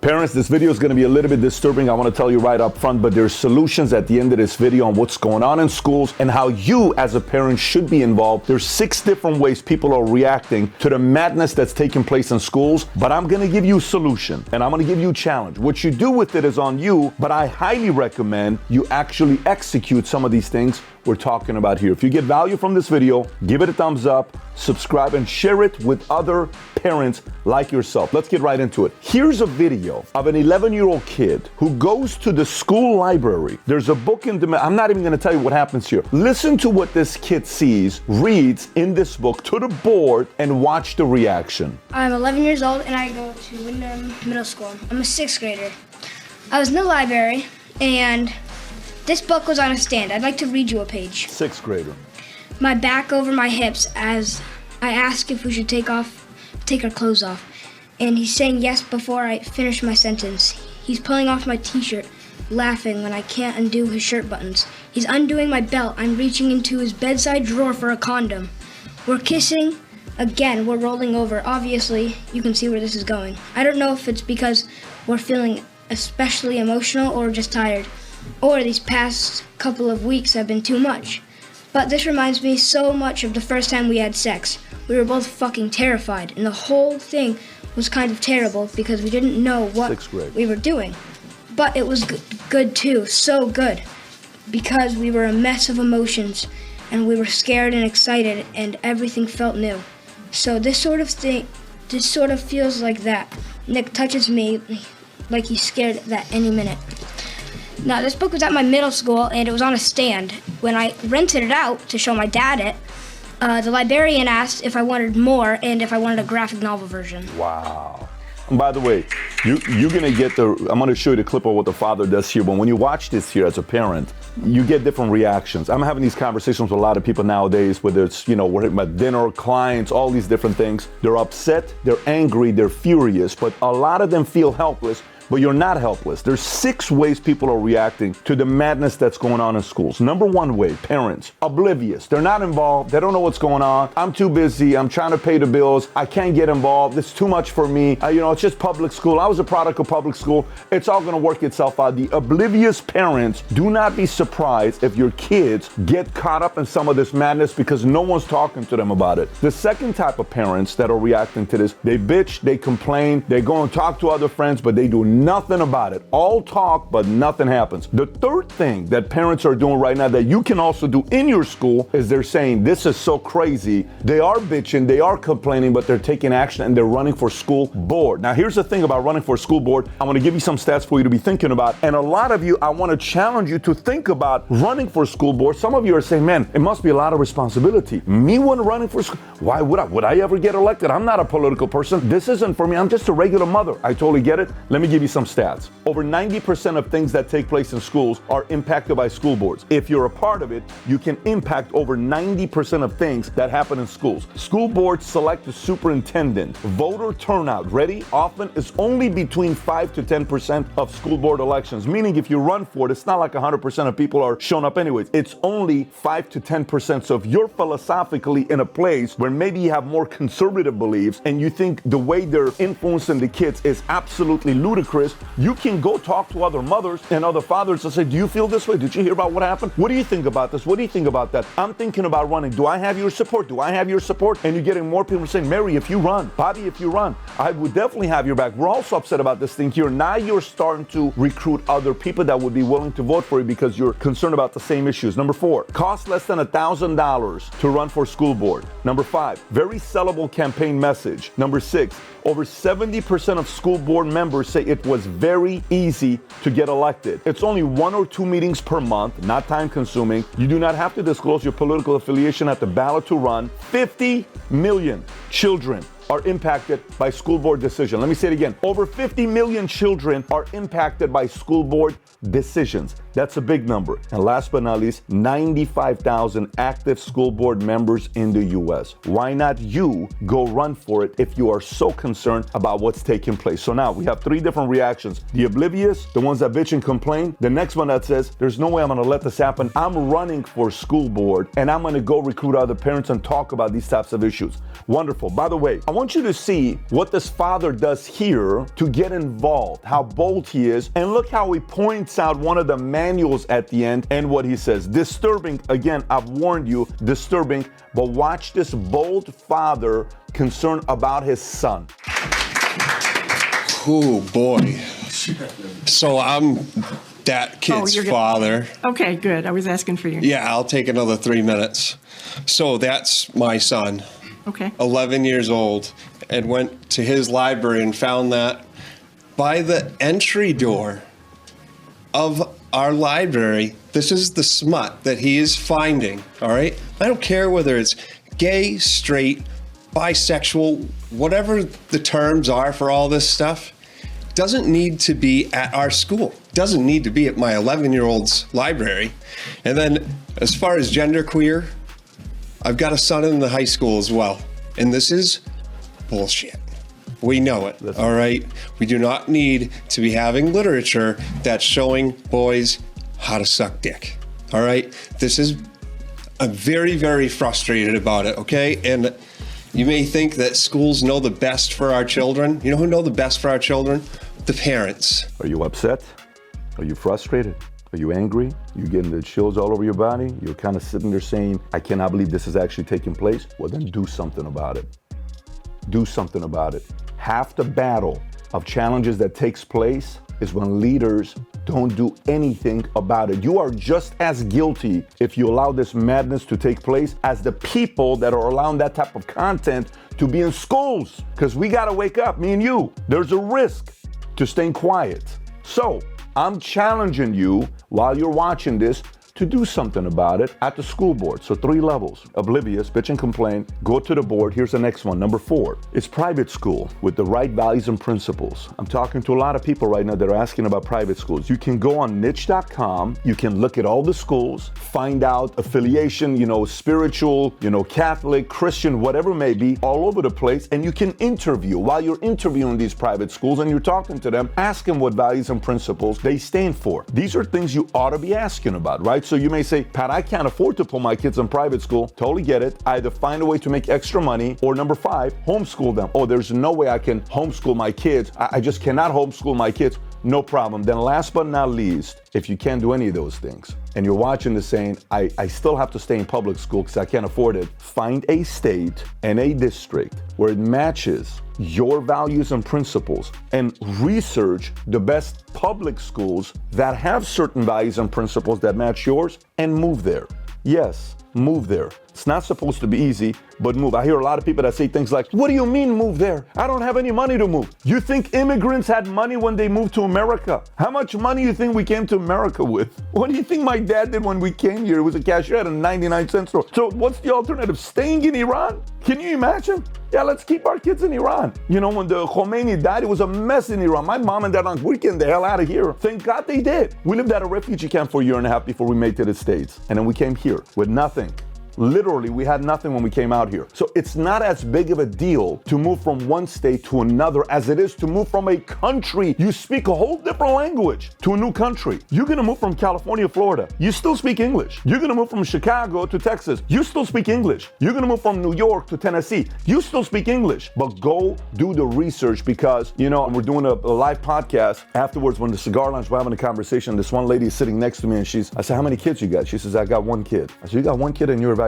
Parents, this video is going to be a little bit disturbing. I want to tell you right up front, but there's solutions at the end of this video on what's going on in schools and how you as a parent should be involved. There's 6 different ways people are reacting to the madness that's taking place in schools, but I'm going to give you a solution and I'm going to give you a challenge. What you do with it is on you, but I highly recommend you actually execute some of these things we're talking about here. If you get value from this video, give it a thumbs up, subscribe, and share it with other parents like yourself. Let's get right into it. Here's a video of an 11-year-old kid who goes to the school library. There's a book in the, I'm not even gonna tell you what happens here. Listen to what this kid sees, reads in this book to the board, and watch the reaction. I'm 11 years old and I go to Wyndham Middle School. I'm a 6th grader. I was in the library and this book was on a stand. I'd like to read you a page. 6th grader. My back over my hips as I ask if we should take our clothes off. And he's saying yes before I finish my sentence. He's pulling off my t-shirt, laughing when I can't undo his shirt buttons. He's undoing my belt. I'm reaching into his bedside drawer for a condom. We're kissing. Again, we're rolling over. Obviously, you can see where this is going. I don't know if it's because we're feeling especially emotional or just tired, or these past couple of weeks have been too much. But this reminds me so much of the first time we had sex. We were both fucking terrified, and the whole thing was kind of terrible because we didn't know what we were doing. But it was good too, so good, because we were a mess of emotions, and we were scared and excited, and everything felt new. So this sort of feels like that. Nick touches me like he's scared that any minute. Now, this book was at my middle school, and it was on a stand. When I rented it out to show my dad it, the librarian asked if I wanted more and if I wanted a graphic novel version. Wow. And by the way, you're going to get I'm going to show you the clip of what the father does here. But when you watch this here as a parent, you get different reactions. I'm having these conversations with a lot of people nowadays, whether it's, we're talking about dinner, clients, all these different things. They're upset, they're angry, they're furious, but a lot of them feel helpless. But you're not helpless. There's 6 ways people are reacting to the madness that's going on in schools. Number 1 way, parents, oblivious. They're not involved. They don't know what's going on. I'm too busy. I'm trying to pay the bills. I can't get involved. It's too much for me. It's just public school. I was a product of public school. It's all going to work itself out. The oblivious parents, do not be surprised if your kids get caught up in some of this madness because no one's talking to them about it. The second type of parents that are reacting to this, they bitch, they complain, they go and talk to other friends, but they do nothing about it. All talk, but nothing happens. The third thing that parents are doing right now that you can also do in your school is they're saying, this is so crazy. They are bitching, they are complaining, but they're taking action and they're running for school board. Now, here's the thing about running for school board. I want to give you some stats for you to be thinking about. And a lot of you, I want to challenge you to think about running for school board. Some of you are saying, man, it must be a lot of responsibility. Me when running for school, why would I ever get elected? I'm not a political person. This isn't for me. I'm just a regular mother. I totally get it. Let me give you some stats. Over 90% of things that take place in schools are impacted by school boards. If you're a part of it, you can impact over 90% of things that happen in schools. School boards select the superintendent. Voter turnout, ready? Often is only between 5 to 10% of school board elections, meaning if you run for it, it's not like 100% of people are showing up anyways. It's only 5 to 10%. So if you're philosophically in a place where maybe you have more conservative beliefs and you think the way they're influencing the kids is absolutely ludicrous, you can go talk to other mothers and other fathers and say, do you feel this way? Did you hear about what happened? What do you think about this? What do you think about that? I'm thinking about running. Do I have your support? Do I have your support? And you're getting more people saying, Mary, if you run, Bobby, if you run, I would definitely have your back. We're also upset about this thing here. Now you're starting to recruit other people that would be willing to vote for you because you're concerned about the same issues. Number 4, cost less than $1,000 to run for school board. Number 5, very sellable campaign message. Number 6, over 70% of school board members say it was very easy to get elected. It's only 1 or 2 meetings per month, not time consuming. You do not have to disclose your political affiliation at the ballot to run. 50 million children are impacted by school board decision. Let me say it again. Over 50 million children are impacted by school board decisions. That's a big number. And last but not least, 95,000 active school board members in the US. Why not you go run for it if you are so concerned about what's taking place? So now we have 3 different reactions. The oblivious, the ones that bitch and complain. The next one that says, there's no way I'm gonna let this happen. I'm running for school board and I'm gonna go recruit other parents and talk about these types of issues. Wonderful. By the way, I want you to see what this father does here to get involved, how bold he is, and look how he points out one of the manuals at the end and what he says. Disturbing, again, I've warned you, disturbing, but watch this bold father concerned about his son. Oh boy. So I'm that kid's father. Okay, good. I was asking for you. Yeah, I'll take another 3 minutes. So that's my son. Okay. 11 years old, and went to his library and found that by the entry door of our library, this is the smut that he is finding, all right? I don't care whether it's gay, straight, bisexual, whatever the terms are for all this stuff, doesn't need to be at our school. Doesn't need to be at my 11-year-old's library. And then as far as genderqueer, I've got a son in the high school as well. And this is bullshit. We know it, all right? We do not need to be having literature that's showing boys how to suck dick, all right? I'm very, very frustrated about it, okay? And you may think that schools know the best for our children. You know who know the best for our children? The parents. Are you upset? Are you frustrated? Are you angry? You getting the chills all over your body? You're kind of sitting there saying, I cannot believe this is actually taking place? Well, then do something about it. Do something about it. Half the battle of challenges that takes place is when leaders don't do anything about it. You are just as guilty if you allow this madness to take place as the people that are allowing that type of content to be in schools. Because we got to wake up, me and you. There's a risk to staying quiet. So I'm challenging you while you're watching this to do something about it at the school board. So 3 levels: oblivious, bitch and complain, go to the board. Here's the next one, number 4. It's private school with the right values and principles. I'm talking to a lot of people right now that are asking about private schools. You can go on niche.com, you can look at all the schools, find out affiliation, spiritual, Catholic, Christian, whatever it may be, all over the place, and you can interview. While you're interviewing these private schools and you're talking to them, ask them what values and principles they stand for. These are things you ought to be asking about, right? So you may say, Pat, I can't afford to put my kids in private school. Totally get it. Either find a way to make extra money, or number 5, homeschool them. Oh, there's no way I can homeschool my kids. I just cannot homeschool my kids. No problem. Then last but not least, if you can't do any of those things, and you're watching this saying, I still have to stay in public school because I can't afford it, find a state and a district where it matches your values and principles, and research the best public schools that have certain values and principles that match yours, and move there. Yes, move there. It's not supposed to be easy, but move. I hear a lot of people that say things like, what do you mean move there? I don't have any money to move. You think immigrants had money when they moved to America? How much money do you think we came to America with? What do you think my dad did when we came here? It was a cashier at a 99-cent store. So what's the alternative? Staying in Iran? Can you imagine? Yeah, let's keep our kids in Iran. When the Khomeini died, it was a mess in Iran. My mom and dad, we're getting the hell out of here. Thank God they did. We lived at a refugee camp for a year and a half before we made it to the States. And then we came here with nothing. Literally, we had nothing when we came out here. So it's not as big of a deal to move from one state to another as it is to move from a country. You speak a whole different language to a new country. You're gonna move from California, Florida. You still speak English. You're gonna move from Chicago to Texas. You still speak English. You're gonna move from New York to Tennessee. You still speak English. But go do the research, because, we're doing a live podcast. Afterwards, when the cigar lounge, we're having a conversation. This one lady is sitting next to me, and I said, how many kids you got? She says, I got 1 kid. I said, you got 1 kid and you're a valuetainer?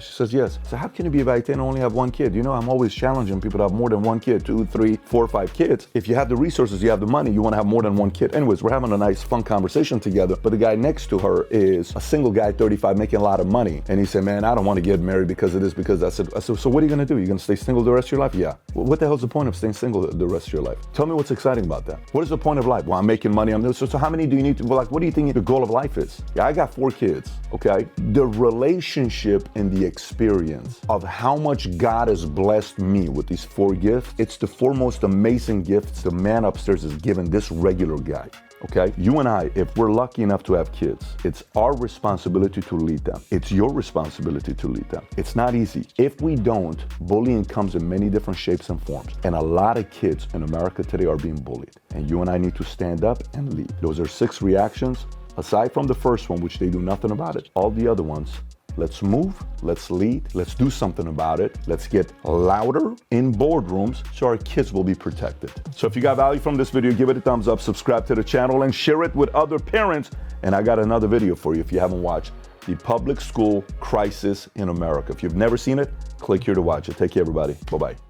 She says, yes. So how can you be a valuetainer and only have 1 kid? I'm always challenging people to have more than 1 kid, 2, 3, 4, 5 kids. If you have the resources, you have the money, you want to have more than 1 kid. Anyways, we're having a nice, fun conversation together. But the guy next to her is a single guy, 35, making a lot of money. And he said, man, I don't want to get married because of this, because I said, so what are you going to do? You're going to stay single the rest of your life? Yeah. Well, what the hell's the point of staying single the rest of your life? Tell me what's exciting about that. What is the point of life? Well, I'm making money. So how many do you need to, what do you think the goal of life is? Yeah, I got 4 kids, okay? The relationship and the experience of how much God has blessed me with these 4 gifts, it's the 4 most amazing gifts the man upstairs has given this regular guy. Okay? You and I, if we're lucky enough to have kids, it's our responsibility to lead them. It's your responsibility to lead them. It's not easy. If we don't, bullying comes in many different shapes and forms. And a lot of kids in America today are being bullied. And you and I need to stand up and lead. Those are 6 reactions. Aside from the first one, which they do nothing about it, all the other ones Let's move, let's lead, let's do something about it. Let's get louder in boardrooms so our kids will be protected. So if you got value from this video, give it a thumbs up, subscribe to the channel, and share it with other parents. And I got another video for you if you haven't watched the public school crisis in America. If you've never seen it, click here to watch it. Take care, everybody. Bye-bye.